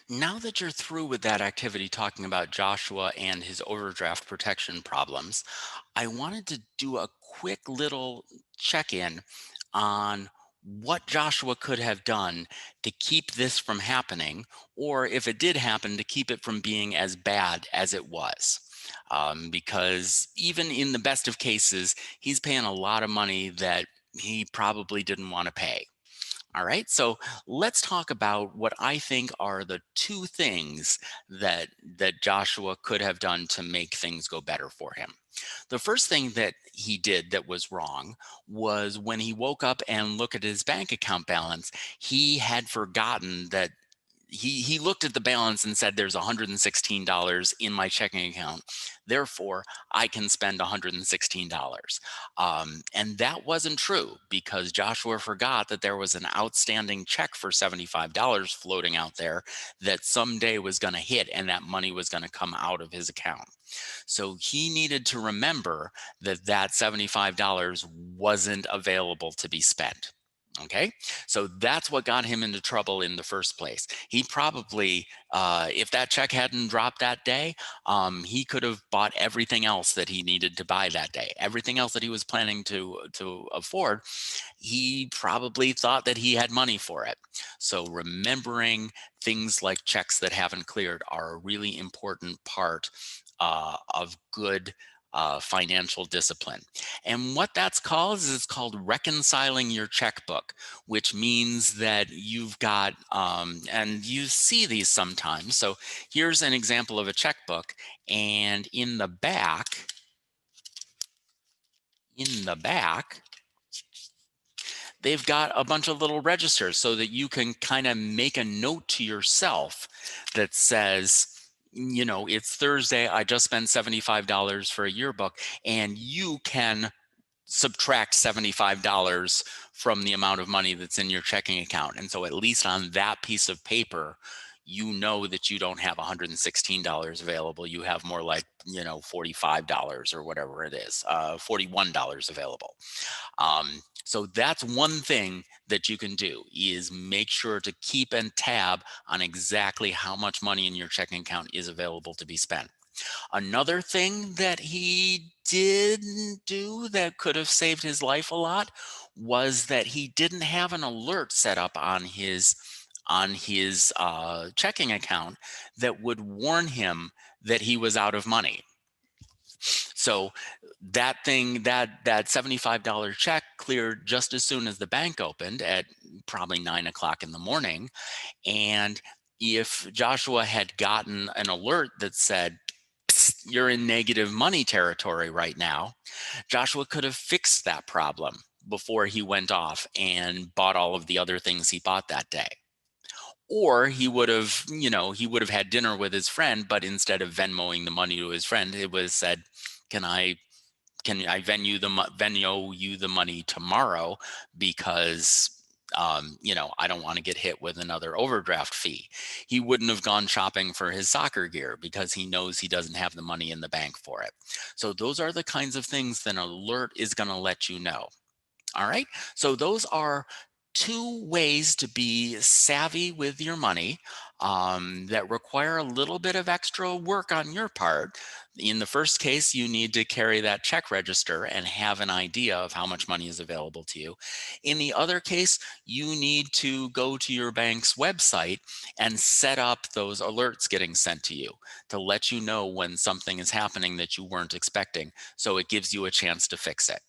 Now that you're through with that activity talking about Joshua and his overdraft protection problems, I wanted to do a quick little check in on what Joshua could have done to keep this from happening, or if it did happen, to keep it from being as bad as it was. Because even in the best of cases, he's paying a lot of money that he probably didn't want to pay. All right, so let's talk about what I think are the two things that Joshua could have done to make things go better for him. The first thing that he did that was wrong was when he woke up and looked at his bank account balance, he had forgotten that he looked at the balance and said there's $116 in my checking account, therefore I can spend $116. And that wasn't true, because Joshua forgot that there was an outstanding check for $75 floating out there that someday was going to hit, and that money was going to come out of his account. So he needed to remember that that $75 wasn't available to be spent. Okay, so that's what got him into trouble in the first place. He probably, if that check hadn't dropped that day, he could have bought everything else that he needed to buy that day. Everything else that he was planning to afford, he probably thought that he had money for it. So remembering things like checks that haven't cleared are a really important part of good financial discipline. And what that's called is it's called reconciling your checkbook, which means that you've got, and you see these sometimes. So here's an example of a checkbook, and in the back, they've got a bunch of little registers so that you can kind of make a note to yourself that says, it's Thursday. I just spent $75 for a yearbook, and you can subtract $75 from the amount of money that's in your checking account. And so at least on that piece of paper, you know that you don't have $116 available. You have more like, $45 or whatever it is, $41 available. So that's one thing that you can do, is make sure to keep a tab on exactly how much money in your checking account is available to be spent. Another thing that he didn't do that could have saved his life a lot was that he didn't have an alert set up on his checking account that would warn him that he was out of money. So that $75 check cleared just as soon as the bank opened at probably 9 o'clock in the morning. And if Joshua had gotten an alert that said, "Psst, you're in negative money territory right now," Joshua could have fixed that problem before he went off and bought all of the other things he bought that day. Or he would have had dinner with his friend, but instead of Venmoing the money to his friend, it was said, "Can I can I Venmo you the money tomorrow, because I don't want to get hit with another overdraft fee." He wouldn't have gone shopping for his soccer gear because he knows he doesn't have the money in the bank for it. So those are the kinds of things that an alert is going to let you know. All right. So those are two ways to be savvy with your money, that require a little bit of extra work on your part. In the first case, you need to carry that check register and have an idea of how much money is available to you. In the other case, you need to go to your bank's website and set up those alerts getting sent to you to let you know when something is happening that you weren't expecting. So it gives you a chance to fix it.